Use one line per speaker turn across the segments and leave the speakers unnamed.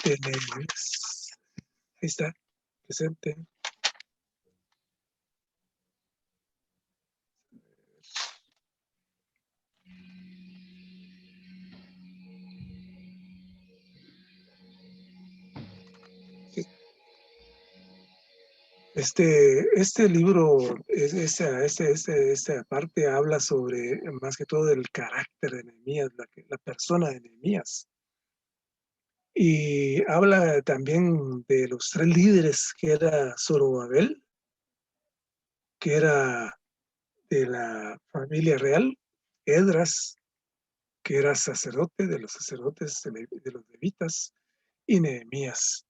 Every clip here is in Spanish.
de Nehemías. Ahí está, presente. Este libro, esta parte habla sobre, más que todo, del carácter de Nehemías, la persona de Nehemías. Y habla también de los tres líderes, que era Zorobabel, que era de la familia real, Esdras, que era sacerdote de los sacerdotes de los levitas, y Nehemías.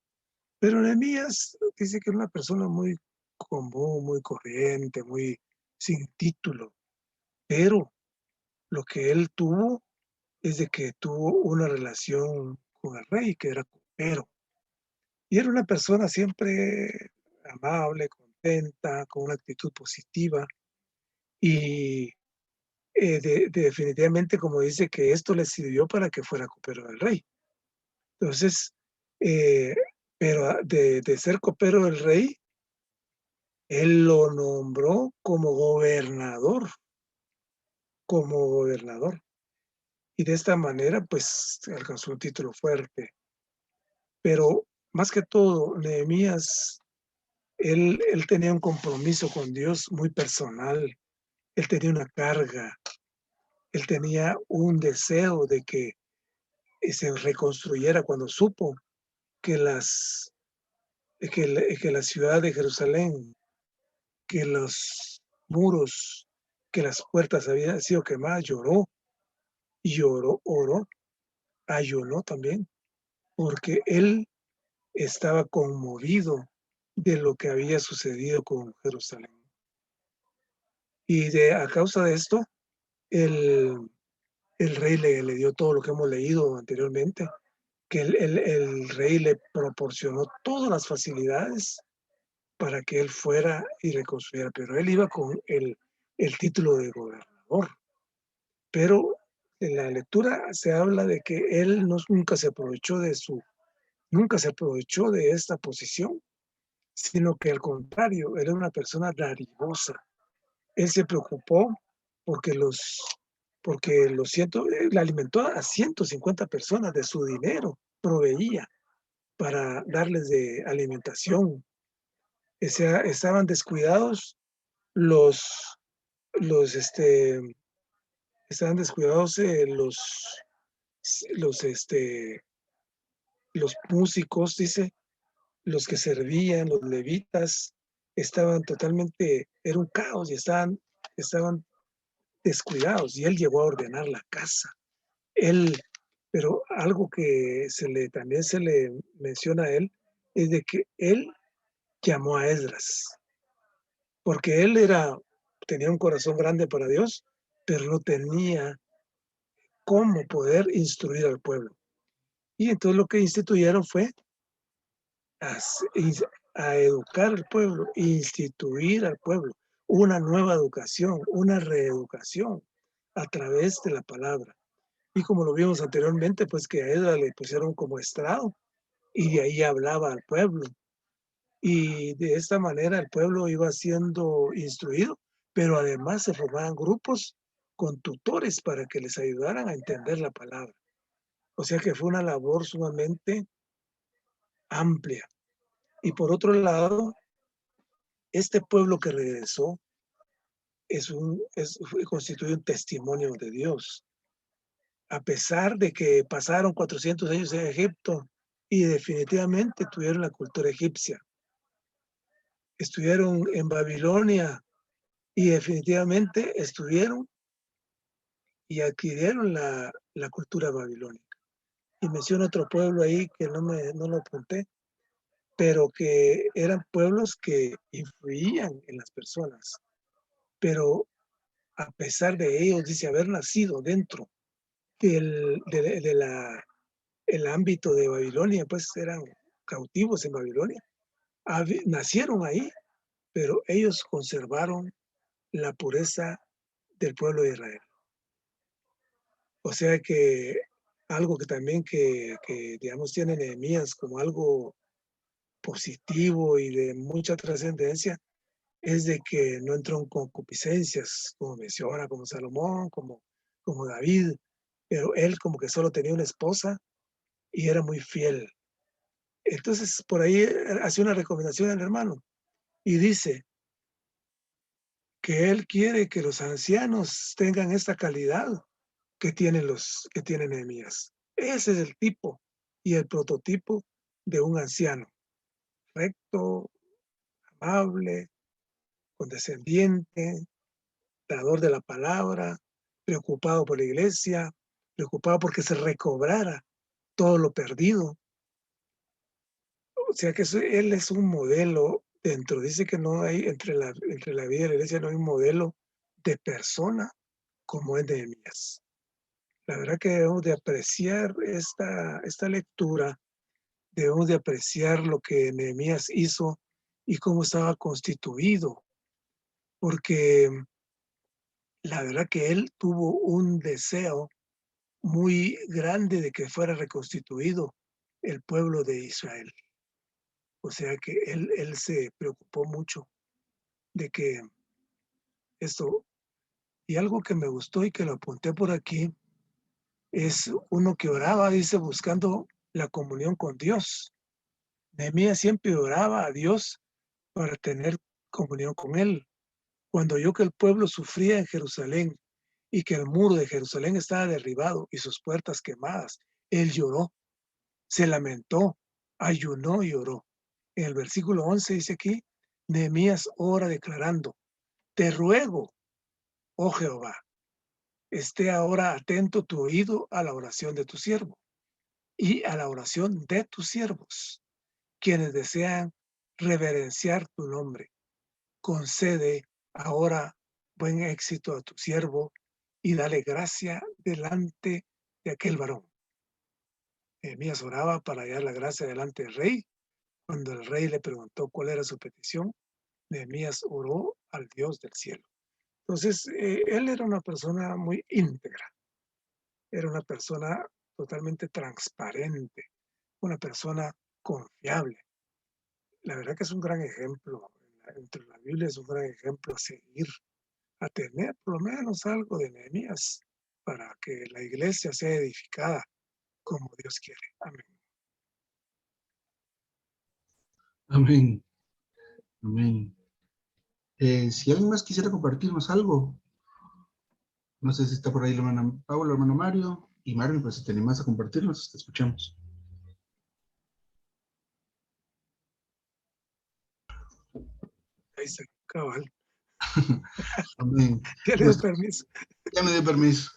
Pero Nehemías dice que era una persona muy común, muy corriente, muy sin título, pero lo que él tuvo es de que tuvo una relación con el rey, que era copero. Y era una persona siempre amable, contenta, con una actitud positiva. Y definitivamente, como dice, que esto le sirvió para que fuera copero del rey. Entonces, eh, pero de ser copero del rey, él lo nombró como gobernador. Y de esta manera, pues, alcanzó un título fuerte. Pero más que todo, Nehemías, él tenía un compromiso con Dios muy personal. Él tenía una carga. Él tenía un deseo de que se reconstruyera cuando supo que que la ciudad de Jerusalén, que los muros, que las puertas habían sido quemadas, lloró y oró, ayunó también, porque él estaba conmovido de lo que había sucedido con Jerusalén. Y a causa de esto, el, el rey le dio todo lo que hemos leído anteriormente, que el rey le proporcionó todas las facilidades para que él fuera y reconstruyera, pero él iba con el título de gobernador. Pero en la lectura se habla de que él nunca se aprovechó nunca se aprovechó de esta posición, sino que al contrario, era una persona dadivosa. Él se preocupó porque le alimentó a 150 personas de su dinero, proveía para darles de alimentación. O sea, estaban descuidados los, los, este, estaban descuidados los, este, los músicos, dice, los que servían, los levitas, estaban totalmente, era un caos y estaban descuidados. Y él llegó a ordenar la casa. Él, pero algo que también se le menciona a él es de que él llamó a Esdras, porque tenía un corazón grande para Dios, pero no tenía cómo poder instruir al pueblo. Y entonces lo que instituyeron fue a, a educar al pueblo, instituir al pueblo, una nueva educación, una reeducación a través de la palabra. Y como lo vimos anteriormente, pues que a Edra le pusieron como estrado y de ahí hablaba al pueblo. Y de esta manera el pueblo iba siendo instruido, pero además se formaban grupos con tutores para que les ayudaran a entender la palabra. O sea que fue una labor sumamente amplia. Y por otro lado, este pueblo que regresó constituye un testimonio de Dios. A pesar de que pasaron 400 años en Egipto y definitivamente tuvieron la cultura egipcia, estuvieron en Babilonia y definitivamente estuvieron y adquirieron la cultura babilónica. Y menciona otro pueblo ahí que no lo apunté, pero que eran pueblos que influían en las personas. Pero a pesar de ellos, dice haber nacido dentro el ámbito de Babilonia, pues eran cautivos en Babilonia. Nacieron ahí, pero ellos conservaron la pureza del pueblo de Israel. O sea que algo que también digamos, tiene Nehemías como algo positivo y de mucha trascendencia, es de que no entró en concupiscencias, como menciona, como Salomón, como David, pero él como que solo tenía una esposa y era muy fiel. Entonces, por ahí hace una recomendación al hermano y dice que él quiere que los ancianos tengan esta calidad que tienen Nehemías. Ese es el tipo y el prototipo de un anciano, recto, amable, condescendiente, dador de la palabra, preocupado por la iglesia, preocupado porque se recobrara todo lo perdido. O sea que él es un modelo dentro, dice que no hay entre la vida y la iglesia no hay un modelo de persona como es Nehemías. La verdad que debemos de apreciar esta lectura, debemos de apreciar lo que Nehemías hizo y cómo estaba constituido, porque la verdad que él tuvo un deseo muy grande de que fuera reconstituido el pueblo de Israel. O sea que él se preocupó mucho de que esto, y algo que me gustó y que lo apunté por aquí, es uno que oraba, dice, buscando la comunión con Dios. Nehemías siempre oraba a Dios para tener comunión con él. Cuando oyó que el pueblo sufría en Jerusalén y que el muro de Jerusalén estaba derribado y sus puertas quemadas, él lloró, se lamentó, ayunó y oró. En el versículo 11 dice aquí, Nehemías ora declarando, te ruego, oh Jehová, esté ahora atento tu oído a la oración de tu siervo y a la oración de tus siervos, quienes desean reverenciar tu nombre. Concede ahora buen éxito a tu siervo y dale gracia delante de aquel varón. Nehemías oraba para hallar la gracia delante del rey. Cuando el rey le preguntó cuál era su petición, Nehemías oró al Dios del cielo. Entonces, él era una persona muy íntegra, era una persona totalmente transparente, una persona confiable. La verdad que es un gran ejemplo, entre la Biblia es un gran ejemplo a seguir, a tener por lo menos algo de Nehemías para que la iglesia sea edificada como Dios quiere. Amén.
Amén. Amén. Si alguien más quisiera compartirnos algo, no sé si está por ahí la hermana Paula, el hermano Mario, y Mario, pues si te animas a compartirnos, te escuchamos.
Ahí está, cabal.
Amén.
Ya le doy
Pues
permiso.
ya me dio permiso.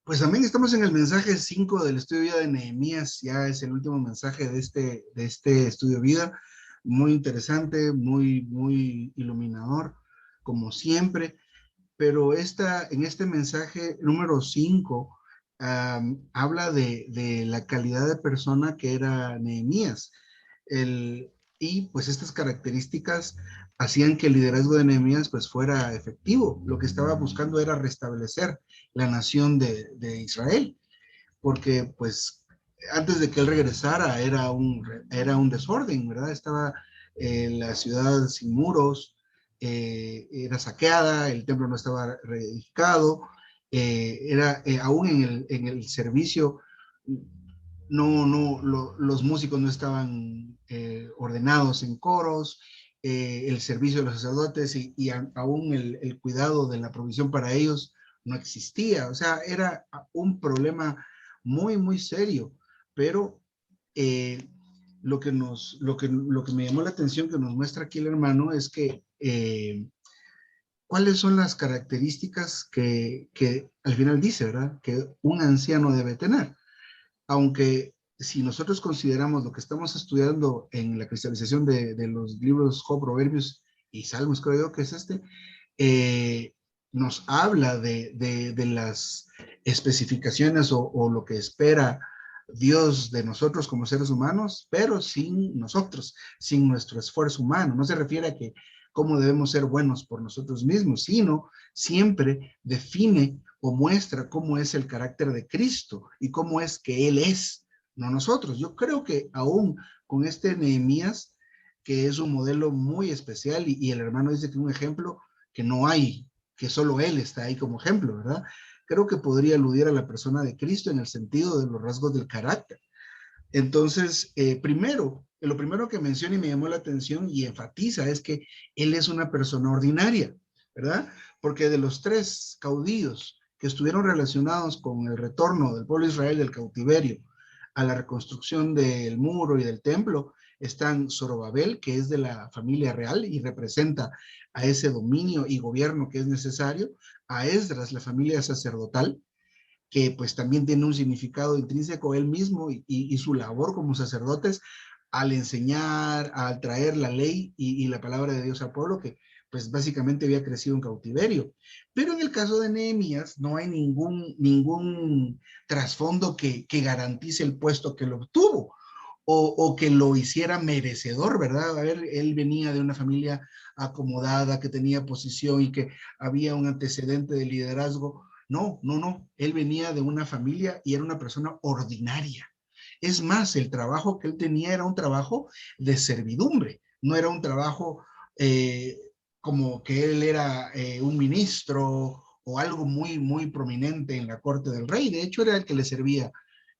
Pues amén, estamos en el mensaje 5 del estudio de vida de Nehemías, ya es el último mensaje de este estudio de vida, muy interesante, muy iluminador, como siempre, pero en este mensaje número 5 habla de la calidad de persona que era Nehemías, y pues estas características hacían que el liderazgo de Nehemías pues fuera efectivo. Lo que estaba buscando era restablecer la nación de Israel, porque pues antes de que él regresara era un desorden, ¿verdad? Estaba la ciudad sin muros, era saqueada, el templo no estaba reedificado, aún en el servicio los músicos no estaban ordenados en coros, el servicio de los sacerdotes aún el cuidado de la provisión para ellos no existía. O sea, era un problema muy serio, pero lo que me llamó la atención que nos muestra aquí el hermano es que cuáles son las características que al final dice, ¿verdad? Que un anciano debe tener, aunque si nosotros consideramos lo que estamos estudiando en la cristalización de los libros Job, Proverbios y Salmos, creo yo que es nos habla de las especificaciones o lo que espera Dios de nosotros como seres humanos, pero sin nosotros, sin nuestro esfuerzo humano. No se refiere a que cómo debemos ser buenos por nosotros mismos, sino siempre define o muestra cómo es el carácter de Cristo y cómo es que Él es, no nosotros. Yo creo que aún con este Nehemías, que es un modelo muy especial, y el hermano dice que un ejemplo que no hay, que solo Él está ahí como ejemplo, ¿verdad? Creo que podría aludir a la persona de Cristo en el sentido de los rasgos del carácter. Entonces, lo primero que menciona y me llamó la atención y enfatiza es que él es una persona ordinaria, ¿verdad? Porque de los tres caudillos que estuvieron relacionados con el retorno del pueblo de Israel del cautiverio a la reconstrucción del muro y del templo, están Zorobabel, que es de la familia real y representa a ese dominio y gobierno que es necesario, a Esdras, la familia sacerdotal, que pues también tiene un significado intrínseco él mismo y su labor como sacerdotes al enseñar, al traer la ley y la palabra de Dios al pueblo que pues básicamente había crecido en cautiverio. Pero en el caso de Nehemías no hay ningún trasfondo que garantice el puesto que lo obtuvo o que lo hiciera merecedor, ¿verdad? A ver, él venía de una familia acomodada, que tenía posición y que había un antecedente de liderazgo. No, no, no. Él venía de una familia y era una persona ordinaria. Es más, el trabajo que él tenía era un trabajo de servidumbre, no era un trabajo eh, como que él era un ministro o algo muy, muy prominente en la corte del rey. De hecho, era el que le servía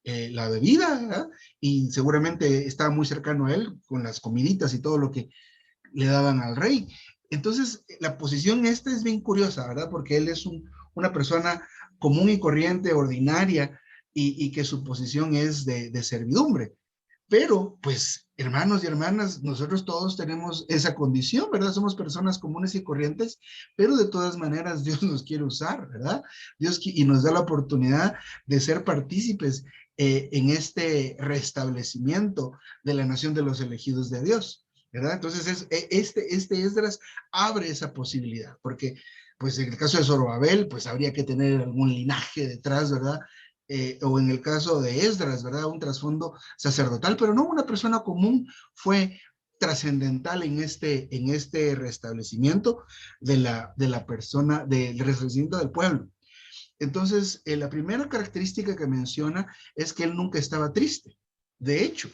la bebida, ¿verdad? Y seguramente estaba muy cercano a él con las comiditas y todo lo que le daban al rey. Entonces, la posición esta es bien curiosa, ¿verdad? Porque él es una persona común y corriente, ordinaria, y que su posición es de servidumbre. Pero, pues, hermanos y hermanas, nosotros todos tenemos esa condición, ¿verdad? Somos personas comunes y corrientes, pero de todas maneras Dios nos quiere usar, ¿verdad? Y nos da la oportunidad de ser partícipes en este restablecimiento de la nación de los elegidos de Dios, ¿verdad? Entonces, este Esdras abre esa posibilidad, porque, pues, en el caso de Zorobabel, pues, habría que tener algún linaje detrás, ¿verdad? O en el caso de Esdras, ¿verdad? Un trasfondo sacerdotal, pero no una persona común, fue trascendental en este restablecimiento de la persona, del restablecimiento del pueblo. Entonces, la primera característica que menciona es que él nunca estaba triste. De hecho,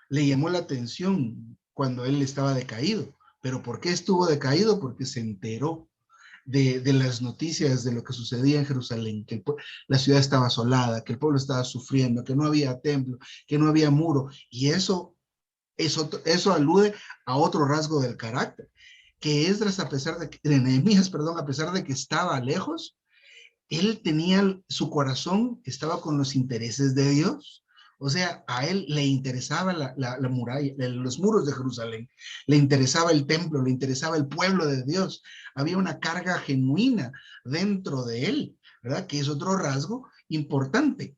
le llamó la atención cuando él estaba decaído. ¿Pero por qué estuvo decaído? Porque se enteró de las noticias de lo que sucedía en Jerusalén, que la ciudad estaba asolada, que el pueblo estaba sufriendo, que no había templo, que no había muro, y eso alude a otro rasgo del carácter, que Esdras, de Nehemías, perdón, a pesar de que estaba lejos, él tenía su corazón, estaba con los intereses de Dios. O sea, a él le interesaba la muralla, los muros de Jerusalén, le interesaba el templo, le interesaba el pueblo de Dios. Había una carga genuina dentro de él, ¿verdad? Que es otro rasgo importante,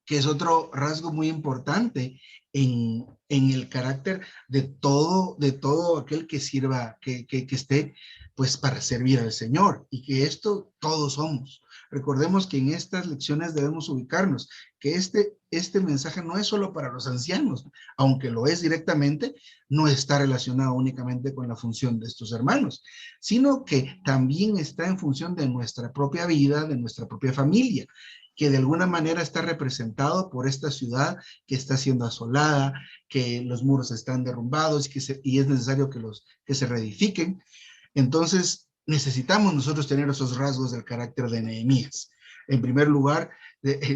que es otro rasgo muy importante en el carácter de todo aquel que sirva, que esté pues para servir al Señor, y que esto todos somos. Recordemos que en estas lecciones debemos ubicarnos, que este mensaje no es solo para los ancianos, aunque lo es directamente, no está relacionado únicamente con la función de estos hermanos, sino que también está en función de nuestra propia vida, de nuestra propia familia, que de alguna manera está representado por esta ciudad que está siendo asolada, que los muros están derrumbados y es necesario que se reedifiquen. Entonces, necesitamos nosotros tener esos rasgos del carácter de Nehemías. En primer lugar,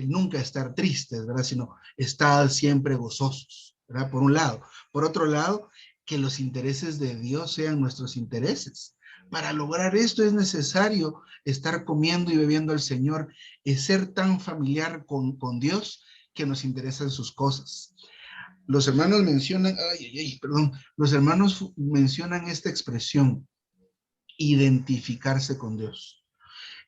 nunca estar tristes, ¿verdad? Sino estar siempre gozosos, ¿verdad? Por un lado. Por otro lado, que los intereses de Dios sean nuestros intereses. Para lograr esto es necesario estar comiendo y bebiendo al Señor, es ser tan familiar con Dios que nos interesan sus cosas. Los hermanos mencionan, perdón, los hermanos mencionan esta expresión, identificarse con Dios.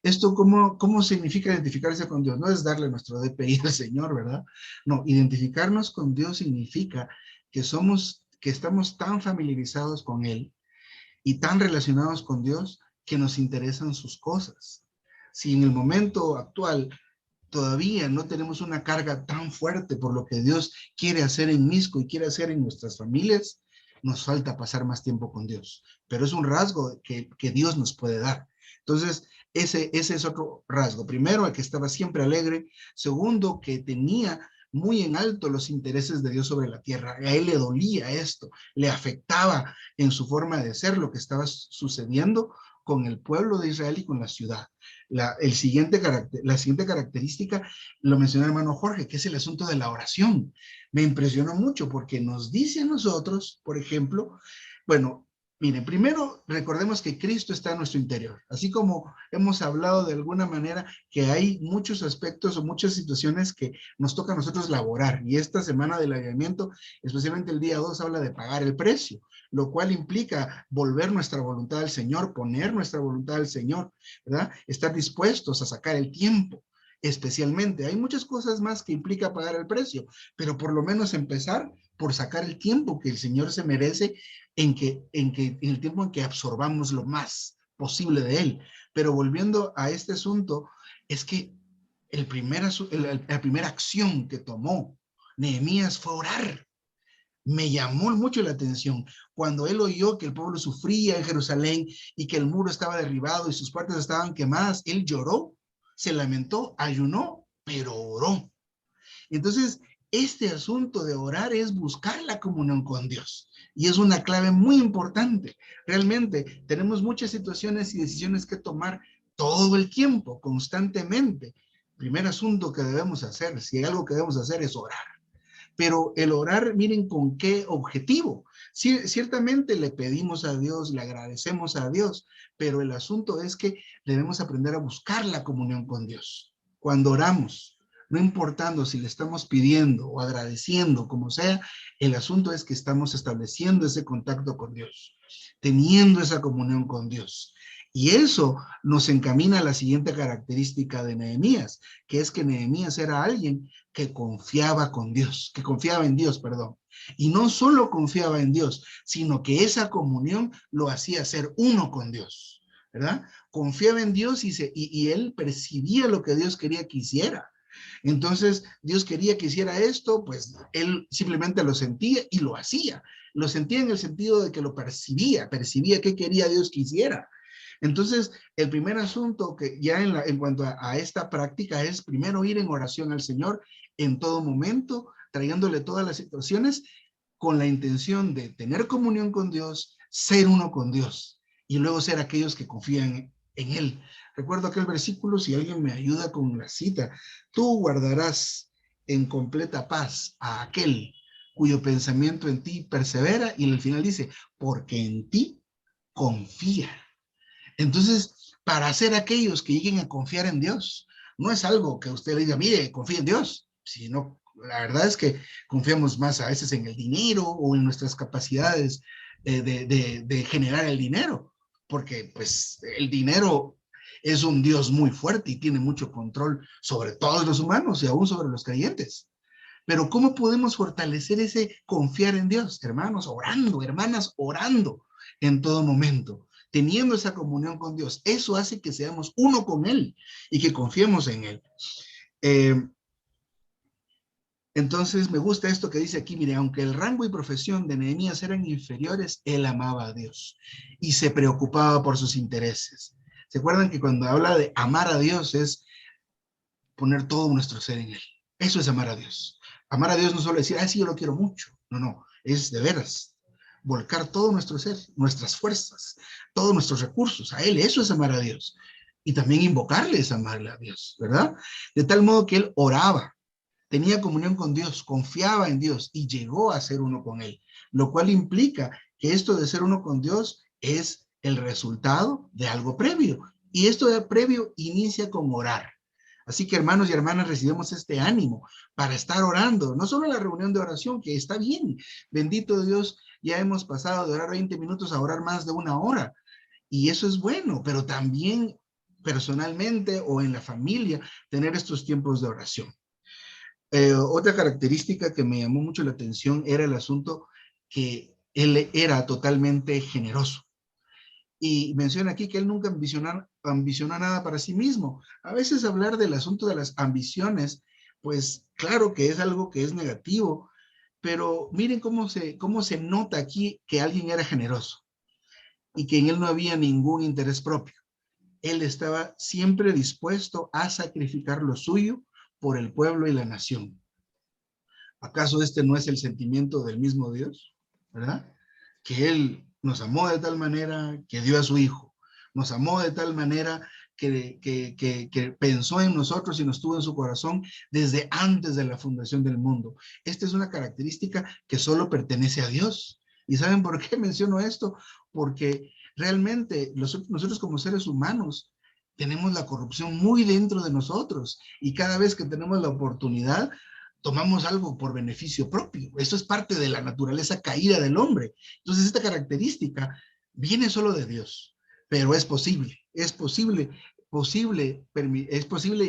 ¿Esto cómo significa identificarse con Dios? No es darle nuestro DPI al Señor, ¿verdad? No, identificarnos con Dios significa que estamos tan familiarizados con Él y tan relacionados con Dios que nos interesan sus cosas. Si en el momento actual todavía no tenemos una carga tan fuerte por lo que Dios quiere hacer en Misco y quiere hacer en nuestras familias, nos falta pasar más tiempo con Dios. Pero es un rasgo que Dios nos puede dar. Entonces, Ese es otro rasgo. Primero, que estaba siempre alegre. Segundo, que tenía muy en alto los intereses de Dios sobre la tierra. A él le dolía esto, le afectaba en su forma de ser lo que estaba sucediendo con el pueblo de Israel y con la ciudad. La siguiente característica lo mencionó el hermano Jorge, que es el asunto de la oración. Me impresionó mucho porque nos dice a nosotros, por ejemplo, bueno, miren, primero recordemos que Cristo está en nuestro interior, así como hemos hablado de alguna manera que hay muchos aspectos o muchas situaciones que nos toca a nosotros laborar, y esta semana del avivamiento, especialmente el día 2, habla de pagar el precio, lo cual implica volver nuestra voluntad al Señor, poner nuestra voluntad al Señor, ¿verdad? Estar dispuestos a sacar el tiempo. Especialmente, hay muchas cosas más que implica pagar el precio, pero por lo menos empezar por sacar el tiempo que el Señor se merece en el tiempo en que absorbamos lo más posible de él. Pero volviendo a este asunto, es que la primera acción que tomó Nehemías fue orar. Me llamó mucho la atención cuando él oyó que el pueblo sufría en Jerusalén y que el muro estaba derribado y sus puertas estaban quemadas. Él lloró, se lamentó, ayunó, pero oró. Entonces, este asunto de orar es buscar la comunión con Dios. Y es una clave muy importante. Realmente tenemos muchas situaciones y decisiones que tomar todo el tiempo, constantemente. Primer asunto que debemos hacer, si hay algo que debemos hacer, es orar. Pero el orar, miren con qué objetivo. Sí, ciertamente le pedimos a Dios, le agradecemos a Dios, pero el asunto es que debemos aprender a buscar la comunión con Dios. Cuando oramos, no importando si le estamos pidiendo o agradeciendo, como sea, el asunto es que estamos estableciendo ese contacto con Dios, teniendo esa comunión con Dios. Y eso nos encamina a la siguiente característica de Nehemías, que es que Nehemías era alguien que confiaba con Dios, que confiaba en Dios, perdón. Y no solo confiaba en Dios, sino que esa comunión lo hacía ser uno con Dios, ¿verdad? Confiaba en Dios y él percibía lo que Dios quería que hiciera. Entonces, Dios quería que hiciera esto, pues él simplemente lo sentía y lo hacía. Lo sentía en el sentido de que lo percibía qué quería Dios que hiciera. Entonces, el primer asunto que ya en cuanto a esta práctica es primero ir en oración al Señor en todo momento, trayéndole todas las situaciones con la intención de tener comunión con Dios, ser uno con Dios y luego ser aquellos que confían en Él. Recuerdo aquel versículo, si alguien me ayuda con la cita, tú guardarás en completa paz a aquel cuyo pensamiento en ti persevera, y al final dice, porque en ti confía. Entonces, para ser aquellos que lleguen a confiar en Dios, no es algo que usted le diga, mire, confía en Dios, sino la verdad es que confiamos más a veces en el dinero o en nuestras capacidades de generar el dinero, porque pues el dinero es un Dios muy fuerte y tiene mucho control sobre todos los humanos y aún sobre los creyentes. Pero ¿cómo podemos fortalecer ese confiar en Dios? Hermanos, orando, hermanas, orando en todo momento, teniendo esa comunión con Dios. Eso hace que seamos uno con Él y que confiemos en Él. Eh, entonces me gusta esto que dice aquí, mire, aunque el rango y profesión de Nehemías eran inferiores, él amaba a Dios y se preocupaba por sus intereses. ¿Se acuerdan que cuando habla de amar a Dios es poner todo nuestro ser en Él? Eso es amar a Dios. Amar a Dios no solo decir, ah, sí, yo lo quiero mucho. No, no, es de veras volcar todo nuestro ser, nuestras fuerzas, todos nuestros recursos a Él. Eso es amar a Dios. Y también invocarle es amarle a Dios, ¿verdad? De tal modo que él oraba, tenía comunión con Dios, confiaba en Dios y llegó a ser uno con Él, lo cual implica que esto de ser uno con Dios es el resultado de algo previo. Y esto de previo inicia con orar. Así que hermanos y hermanas, recibimos este ánimo para estar orando, no solo la reunión de oración, que está bien, bendito Dios, ya hemos pasado de orar 20 minutos a orar más de una hora, y eso es bueno, pero también personalmente o en la familia, tener estos tiempos de oración. Otra característica que me llamó mucho la atención era el asunto que él era totalmente generoso. Y menciona aquí que él nunca ambicionó nada para sí mismo. A veces hablar del asunto de las ambiciones, pues claro que es algo que es negativo, pero miren cómo se nota aquí que alguien era generoso y que en él no había ningún interés propio. él estaba siempre dispuesto a sacrificar lo suyo por el pueblo y la nación. ¿Acaso este no es el sentimiento del mismo Dios? ¿Verdad? Que Él nos amó de tal manera que dio a su Hijo. Nos amó de tal manera que pensó en nosotros y nos tuvo en su corazón desde antes de la fundación del mundo. Esta es una característica que solo pertenece a Dios. ¿Y saben por qué menciono esto? Porque realmente nosotros como seres humanos tenemos la corrupción muy dentro de nosotros y cada vez que tenemos la oportunidad tomamos algo por beneficio propio. Esto es parte de la naturaleza caída del hombre. Entonces, esta característica viene solo de Dios, pero es posible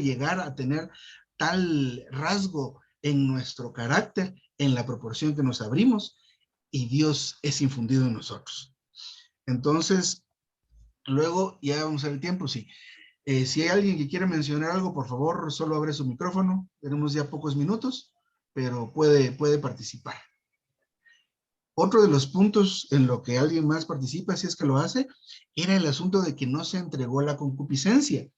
llegar a tener tal rasgo en nuestro carácter, en la proporción que nos abrimos, y Dios es infundido en nosotros. Entonces, luego, ya vamos a ver el tiempo, sí. Si hay alguien que quiere mencionar algo, por favor, solo abre su micrófono. Tenemos ya pocos minutos, pero puede participar. Otro de los puntos en lo que alguien más participa, si es que lo hace, era el asunto de que no se entregó la concupiscencia.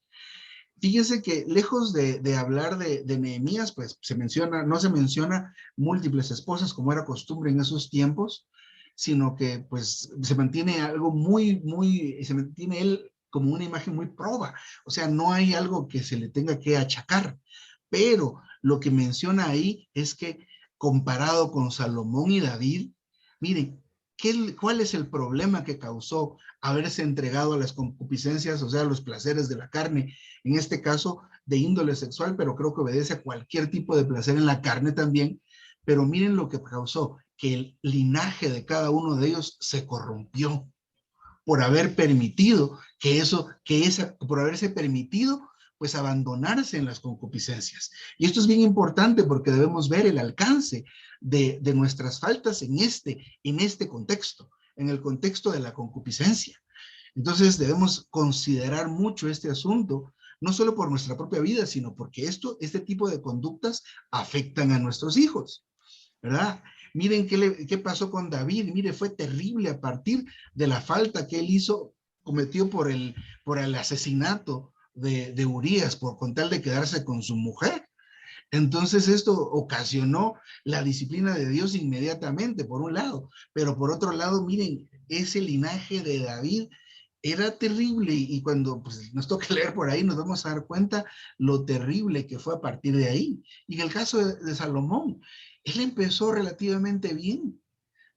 Fíjense que lejos de hablar de Nehemías, pues no se menciona múltiples esposas como era costumbre en esos tiempos, sino que pues se mantiene algo se mantiene él como una imagen muy proba. O sea, no hay algo que se le tenga que achacar. Pero lo que menciona ahí es que comparado con Salomón y David, miren, ¿cuál es el problema que causó haberse entregado a las concupiscencias, o sea, a los placeres de la carne, en este caso de índole sexual, pero creo que obedece a cualquier tipo de placer en la carne también? Pero miren lo que causó, que el linaje de cada uno de ellos se corrompió por haber permitido por haberse permitido pues abandonarse en las concupiscencias. Y esto es bien importante porque debemos ver el alcance de nuestras faltas en este contexto, en el contexto de la concupiscencia. Entonces debemos considerar mucho este asunto, no solo por nuestra propia vida, sino porque este tipo de conductas afectan a nuestros hijos, ¿verdad? Miren qué pasó con David. Mire, fue terrible a partir de la falta que él cometió por el asesinato de Urías, con tal de quedarse con su mujer. Entonces esto ocasionó la disciplina de Dios inmediatamente, por un lado, pero por otro lado, miren, ese linaje de David era terrible, y cuando pues, nos toca leer por ahí nos vamos a dar cuenta lo terrible que fue a partir de ahí. Y en el caso de Salomón, él empezó relativamente bien,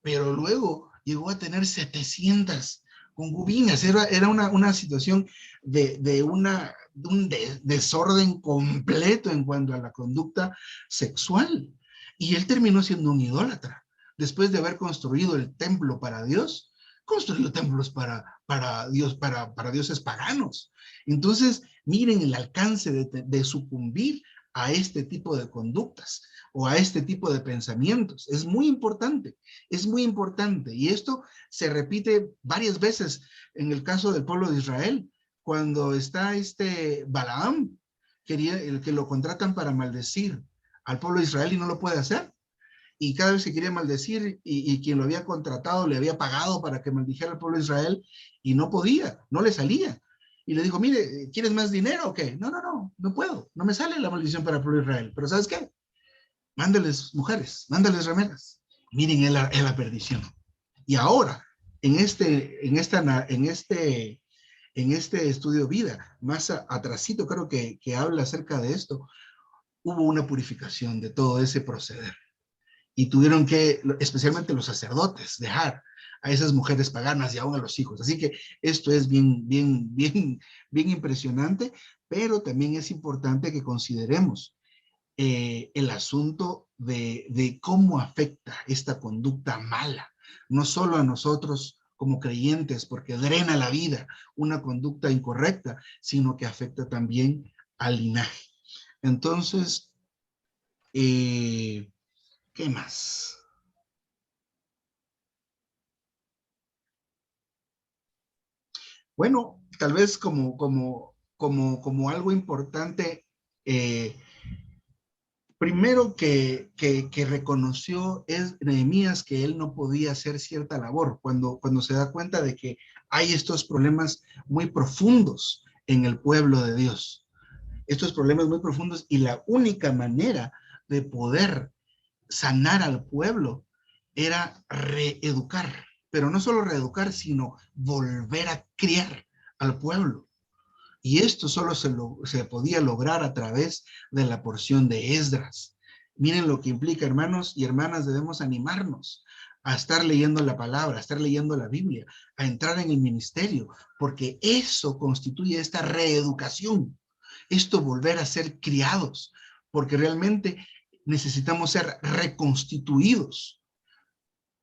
pero luego llegó a tener 700 concubinas. Era una situación de un desorden completo en cuanto a la conducta sexual. Y él terminó siendo un idólatra. Después de haber construido el templo para Dios, construyó templos para dioses paganos. Entonces, miren el alcance de sucumbir a este tipo de conductas o a este tipo de pensamientos. Es muy importante, y esto se repite varias veces en el caso del pueblo de Israel, cuando está Balaam, el que lo contratan para maldecir al pueblo de Israel y no lo puede hacer. Y cada vez que quería maldecir, y quien lo había contratado le había pagado para que maldijera al pueblo de Israel, y no podía, no le salía. Y le dijo, mire, ¿quieres más dinero o qué? No puedo, no me sale la maldición para el pueblo de Israel. Pero ¿sabes qué? Mándales mujeres, mándales remeras. Miren, es la perdición. Y ahora, en este estudio vida, más atrasito creo que habla acerca de esto, hubo una purificación de todo ese proceder. Y tuvieron que, especialmente los sacerdotes, dejar a esas mujeres paganas y aún a los hijos. Así que esto es bien impresionante, pero también es importante que consideremos el asunto de cómo afecta esta conducta mala, no solo a nosotros como creyentes, porque drena la vida una conducta incorrecta, sino que afecta también al linaje. Entonces, ¿qué más? Bueno, tal vez como algo importante, primero que reconoció es Nehemías que él no podía hacer cierta labor cuando se da cuenta de que hay estos problemas muy profundos en el pueblo de Dios. Estos problemas muy profundos, y la única manera de poder sanar al pueblo era reeducar, pero no solo reeducar, sino volver a criar al pueblo. Y esto solo se podía lograr a través de la porción de Esdras. Miren lo que implica, hermanos y hermanas, debemos animarnos a estar leyendo la palabra, a estar leyendo la Biblia, a entrar en el ministerio, porque eso constituye esta reeducación, esto volver a ser criados, porque realmente necesitamos ser reconstituidos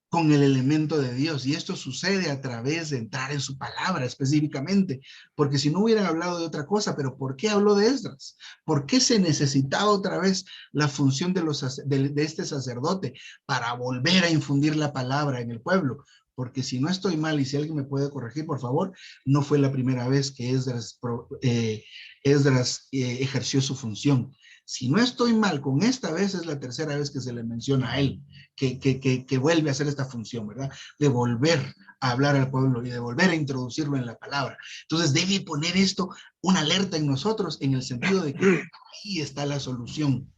con el elemento de Dios, y esto sucede a través de entrar en su palabra específicamente, porque si no hubieran hablado de otra cosa, pero ¿por qué habló de Esdras? ¿Por qué se necesitaba otra vez la función de este sacerdote para volver a infundir la palabra en el pueblo? Porque si no estoy mal, y si alguien me puede corregir, por favor, no fue la primera vez que Esdras ejerció su función. Si no estoy mal, con esta vez es la tercera vez que se le menciona a él, que vuelve a hacer esta función, ¿verdad? De volver a hablar al pueblo y de volver a introducirlo en la palabra. Entonces debe poner esto una alerta en nosotros, en el sentido de que ahí está la solución.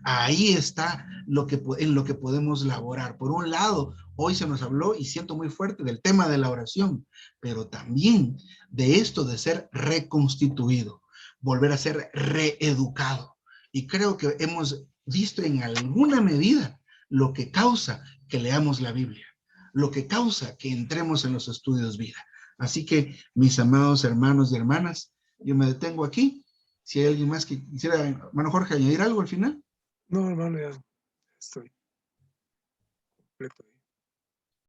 Ahí está en lo que podemos laborar. Por un lado, hoy se nos habló, y siento muy fuerte, del tema de la oración, pero también de esto de ser reconstituido, volver a ser reeducado. Y creo que hemos visto en alguna medida lo que causa que leamos la Biblia, lo que causa que entremos en los estudios vida. Así que, mis amados hermanos y hermanas, yo me detengo aquí. Si hay alguien más que quisiera, hermano Jorge, añadir algo al final.
No, hermano, ya estoy completo.